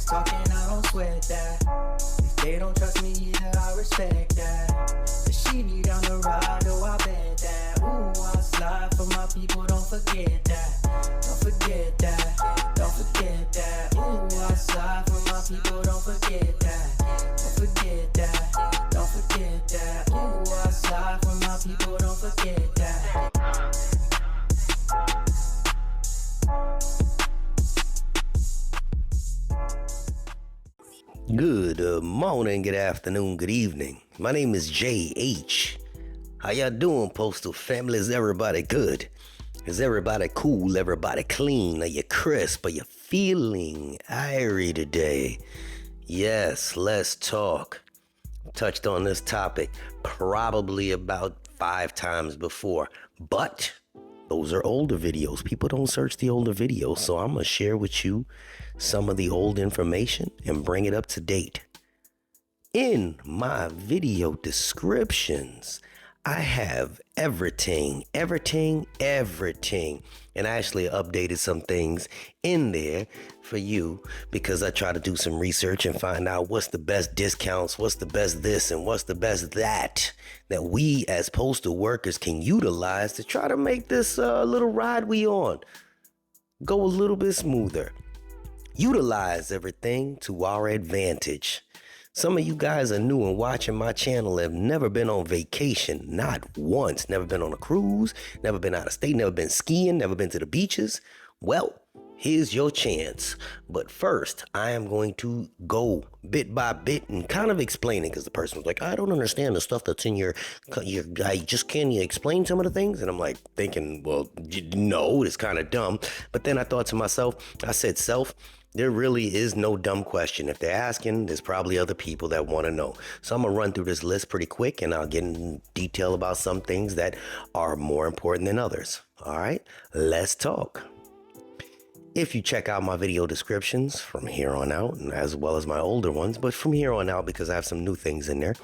talking, I don't sweat that. If they don't trust me either, I respect that. But she need down the ride, oh I bet that. Ooh, I slide for my people, don't forget that. Don't forget that, don't forget that. Ooh, I slide for my people, don't forget that. Don't forget that, don't forget that. Ooh, I slide for my people, don't forget that. Good morning, good afternoon, good evening. My name is JH. How y'all doing, Postal family? Is everybody good? Is everybody cool? Everybody clean? Are you crisp? Are you feeling irie today? Yes, let's talk. Touched on this topic probably about 5 times before, but those are older videos. People don't search the older videos, so I'm going to share with you some of the old information and bring it up to date. In my video descriptions, I have everything, and I actually updated some things in there for you because I try to do some research and find out what's the best discounts, what's the best this, and what's the best that we as postal workers can utilize to try to make this little ride we on go a little bit smoother. Utilize everything to our advantage. Some of you guys are new and watching my channel, have never been on vacation, not once, never been on a cruise, never been out of state, never been skiing, never been to the beaches. Well, here's your chance. But first, I am going to go bit by bit and kind of explain it because the person was like, I don't understand the stuff that's in your can you explain some of the things? And I'm like thinking, well, no, it's kind of dumb. But then I thought to myself, I said, there really is no dumb question. If they're asking, there's probably other people that want to know. So I'm going to run through this list pretty quick and I'll get in detail about some things that are more important than others. All right, let's talk. If you check out my video descriptions from here on out, as well as my older ones, but from here on out because I have some new things in there,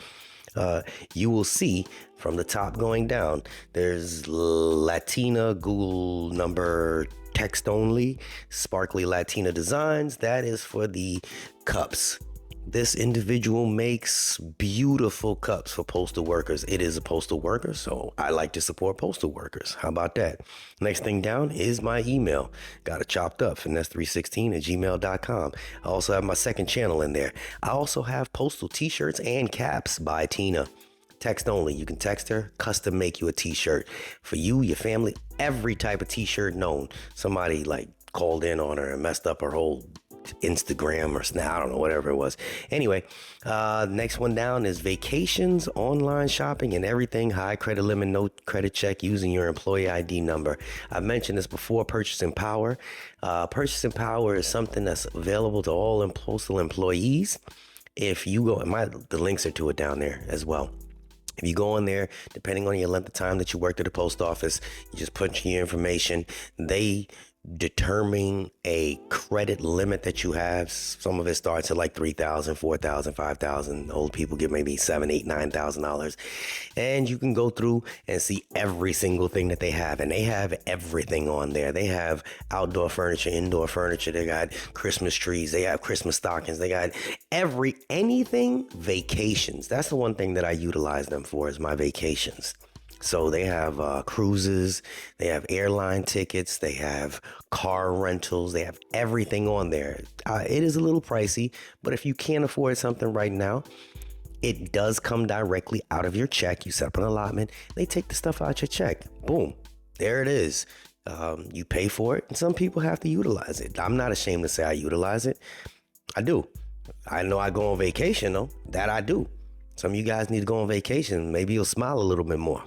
you will see from the top going down, there's Latina Google number text only, Sparkly Latina Designs. That is for the cups. This individual makes beautiful cups for postal workers. It is a postal worker, so I like to support postal workers. How about that? Next thing down is my email. Got it chopped up, finesse316@gmail.com. I also have my second channel in there. I also have postal t-shirts and caps by Tina. Text only. You can text her, custom make you a t-shirt for you, your family, every type of t-shirt known. Somebody like called in on her and messed up her whole Instagram or Snap, I don't know, whatever it was. Anyway, next one down is vacations, online shopping, and everything. High credit limit, no credit check using your employee ID number. I've mentioned this before, purchasing power. Purchasing power is something that's available to all postal employees. If you go, the links are to it down there as well. If you go in there, depending on your length of time that you worked at the post office, you just punch in your information. They determine a credit limit that you have. Some of it starts at like $3,000, $4,000, $5,000. Old people get maybe $7,000, $8,000, $9,000. And you can go through and see every single thing that they have. And they have everything on there. They have outdoor furniture, indoor furniture. They got Christmas trees. They have Christmas stockings. They got anything vacations. That's the one thing that I utilize them for, is my vacations. So they have cruises, they have airline tickets, they have car rentals, they have everything on there. It is a little pricey, but if you can't afford something right now, it does come directly out of your check. You set up an allotment, they take the stuff out your check. Boom, there it is. You pay for it, and some people have to utilize it. I'm not ashamed to say I utilize it. I do. I know I go on vacation, though. That I do. Some of you guys need to go on vacation. Maybe you'll smile a little bit more.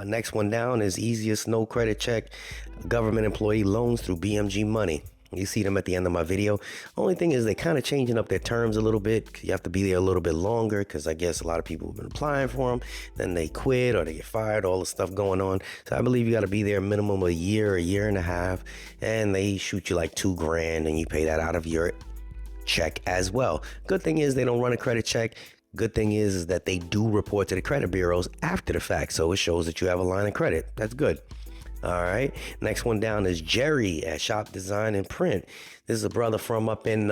Next one down is easiest no credit check government employee loans through BMG Money. You see them at the end of my video. Only thing is they kind of changing up their terms a little bit. You have to be there a little bit longer because I guess a lot of people have been applying for them. Then they quit or they get fired, all the stuff going on. So I believe you got to be there a minimum of a year and a half. And they shoot you like $2,000 and you pay that out of your check as well. Good thing is they don't run a credit check. Good thing is that they do report to the credit bureaus after the fact. So it shows that you have a line of credit. That's good. All right. Next one down is Jerry at Shop Design and Print. This is a brother from up in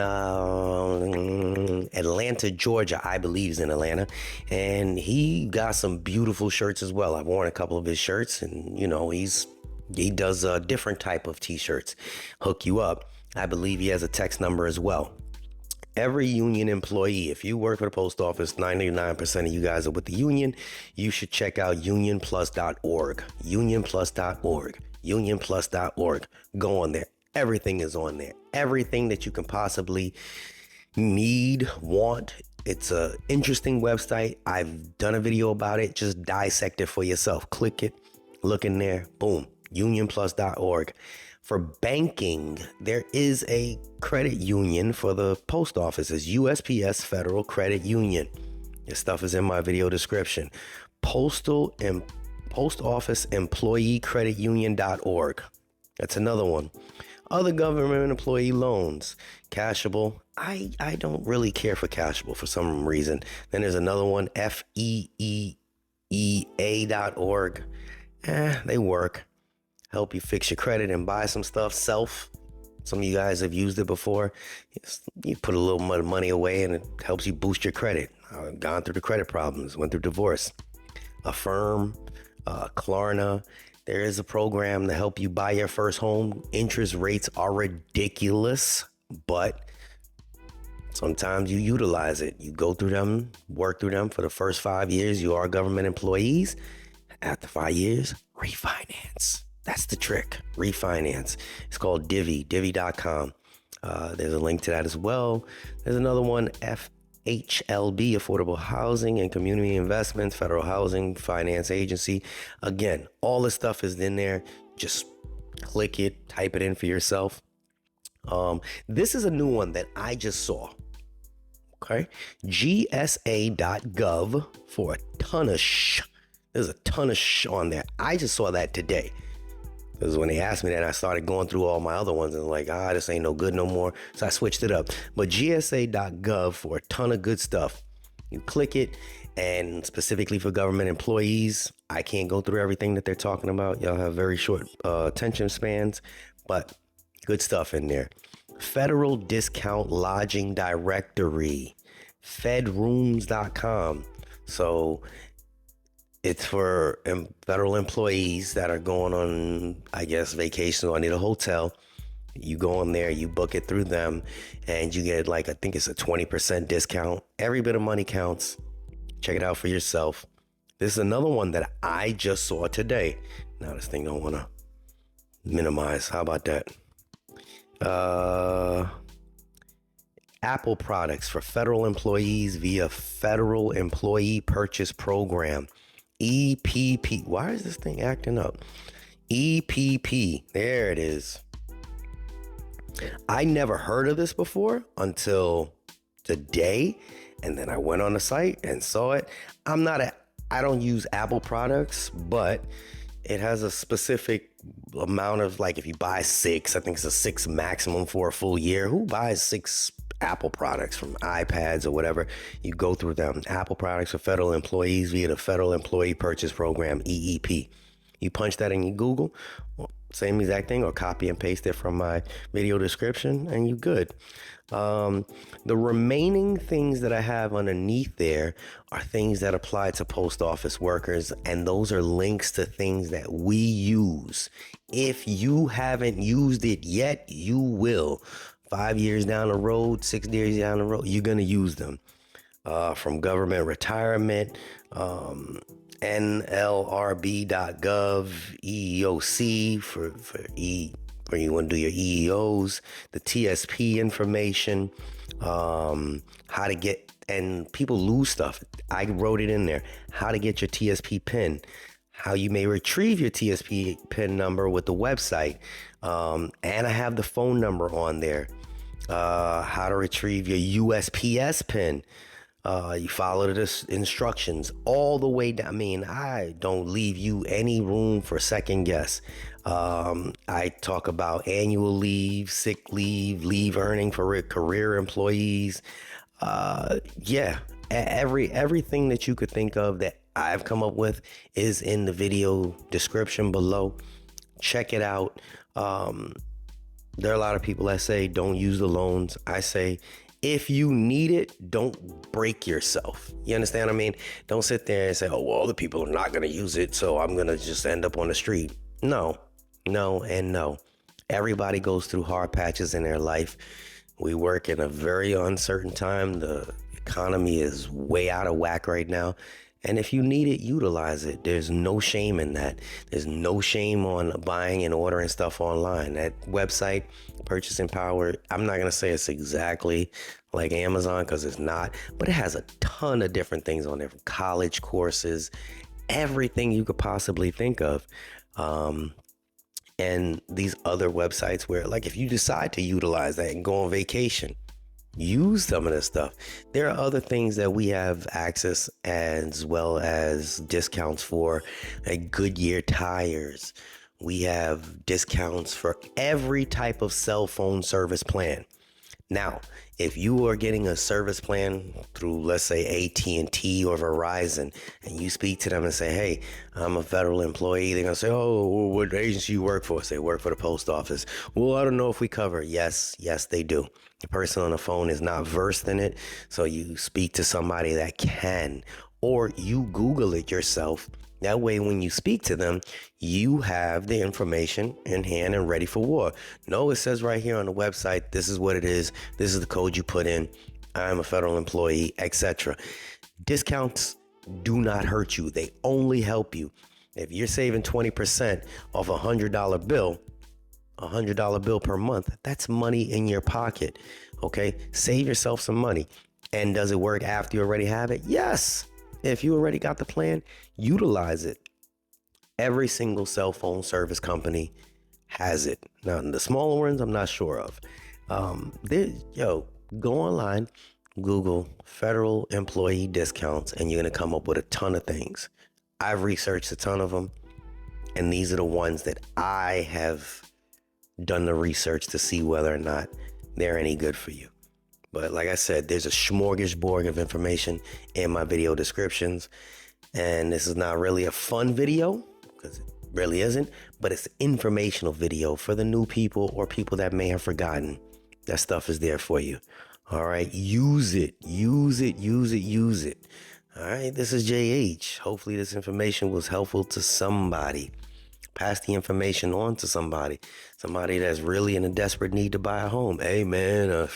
Atlanta, Georgia. I believe he's in Atlanta. And he got some beautiful shirts as well. I've worn a couple of his shirts, and, you know, he does a different type of T-shirts. Hook you up. I believe he has a text number as well. Every union employee, if you work for the post office, 99% of you guys are with the union, you should check out unionplus.org. Unionplus.org. Unionplus.org. Go on there. Everything is on there. Everything that you can possibly need, want. It's a interesting website. I've done a video about it. Just dissect it for yourself. Click it. Look in there. Boom. Unionplus.org. For banking, there is a credit union for the post office. It's USPS Federal Credit Union. This stuff is in my video description. Post Office Employee Credit Union.org. That's another one. Other government employee loans. Cashable. I don't really care for Cashable for some reason. Then there's another one, FEEEA.org. They work. Help you fix your credit and buy some stuff. Some of you guys have used it before. You put a little money away and it helps you boost your credit. I've gone through the credit problems, went through divorce. Affirm, Klarna. There is a program to help you buy your first home. Interest rates are ridiculous, but sometimes you utilize it. You go through them, work through them for the first 5 years. You are government employees. After 5 years, refinance. That's the trick. Refinance. It's called Divvy.com. There's a link to that as well. There's another one, FHLB, Affordable Housing and Community Investments, Federal Housing Finance Agency. Again, all this stuff is in there. Just click it, type it in for yourself. This is a new one that I just saw. Okay. Gsa.gov for a ton of There's a ton of on there. I just saw that today. Because when they asked me that, I started going through all my other ones and like, this ain't no good no more. So I switched it up. But gsa.gov for a ton of good stuff. You click it, and specifically for government employees, I can't go through everything that they're talking about. Y'all have very short attention spans, but good stuff in there. Federal Discount Lodging Directory, fedrooms.com. So it's for federal employees that are going on, I guess, vacation or need a hotel. You go on there, you book it through them, and you get I think it's a 20% discount. Every bit of money counts. Check it out for yourself. This is another one that I just saw today. Now this thing don't want to minimize. How about that? Apple products for federal employees via Federal Employee Purchase Program. EPP. Why is this thing acting up? EPP. There it is. I never heard of this before until today. And then I went on the site and saw it. I don't use Apple products, but it has a specific amount of, if you buy 6, I think it's a 6 maximum for a full year. Who buys 6 Apple products from iPads or whatever? You go through them. Apple products for federal employees via the Federal Employee Purchase Program, EEP. You punch that in your Google, same exact thing, or copy and paste it from my video description, and you good. The remaining things that I have underneath there are things that apply to post office workers, and those are links to things that we use. If you haven't used it yet, you will. 5 years down the road, 6 years down the road, you're going to use them. From government retirement, NLRB.gov, EEOC for you want to do your EEOs, the TSP information, how to get, and people lose stuff. I wrote it in there. How to get your TSP PIN, how you may retrieve your TSP PIN number with the website. And I have the phone number on there. How to retrieve your USPS PIN. You follow the instructions all the way down. I mean, I don't leave you any room for second guess. I talk about annual leave, sick leave, leave earning for career employees. Everything that you could think of that I've come up with is in the video description below. check it out. There are a lot of people that say don't use the loans. I say, if you need it, don't break yourself. You understand what I mean? Don't sit there and say, oh, well, other people are not going to use it, so I'm going to just end up on the street. No, and no. Everybody goes through hard patches in their life. We work in a very uncertain time. The economy is way out of whack right now. And if you need it, utilize it. There's no shame in that. There's no shame on buying and ordering stuff online. That website, Purchasing Power, I'm not going to say it's exactly like Amazon because it's not, but it has a ton of different things on there, from college courses, everything you could possibly think of. And these other websites where, like, if you decide to utilize that and go on vacation, use some of this stuff. There are other things that we have access as well as discounts for, like Goodyear tires. We have discounts for every type of cell phone service plan. Now, if you are getting a service plan through, let's say, AT&T or Verizon, and you speak to them and say, hey, I'm a federal employee, they're going to say, oh, what agency you work for? Say, work for the post office. Well, I don't know if we cover it. Yes, they do. The person on the phone is not versed in it, so you speak to somebody that can, or you Google it yourself. That way, when you speak to them, you have the information in hand and ready for war. No, it says right here on the website, this is what it is. This is the code you put in. I'm a federal employee, etc. Discounts do not hurt you. They only help you. If you're saving 20% off a $100 bill, $100 bill per month, that's money in your pocket. Okay, save yourself some money. And does it work after you already have it? Yes. If you already got the plan, utilize it. Every single cell phone service company has it. Now, the smaller ones, I'm not sure of. Go online, Google federal employee discounts, and you're going to come up with a ton of things. I've researched a ton of them, and these are the ones that I have done the research to see whether or not they're any good for you. But like I said, there's a smorgasbord of information in my video descriptions. And this is not really a fun video, because it really isn't, but it's an informational video for the new people or people that may have forgotten. That stuff is there for you. All right, use it. All right, this is JH. Hopefully this information was helpful to somebody. Pass the information on to somebody that's really in a desperate need to buy a home. Hey, man,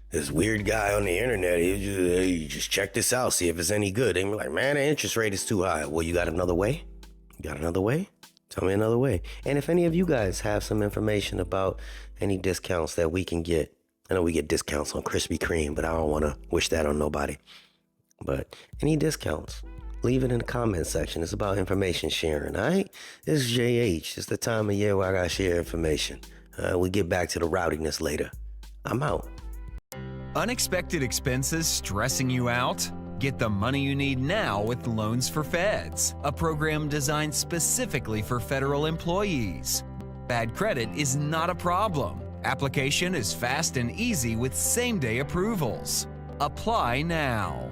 this weird guy on the internet, he just check this out, see if it's any good. They be like, man, the interest rate is too high. Well, you got another way? Tell me another way. And if any of you guys have some information about any discounts that we can get, I know we get discounts on Krispy Kreme, but I don't want to wish that on nobody. But any discounts, leave it in the comment section. It's about information sharing, all right? This is JH. It's the time of year where I got to share information. We'll get back to the rowdiness later. I'm out. Unexpected expenses stressing you out? Get the money you need now with Loans for Feds, a program designed specifically for federal employees. Bad credit is not a problem. Application is fast and easy with same-day approvals. Apply now.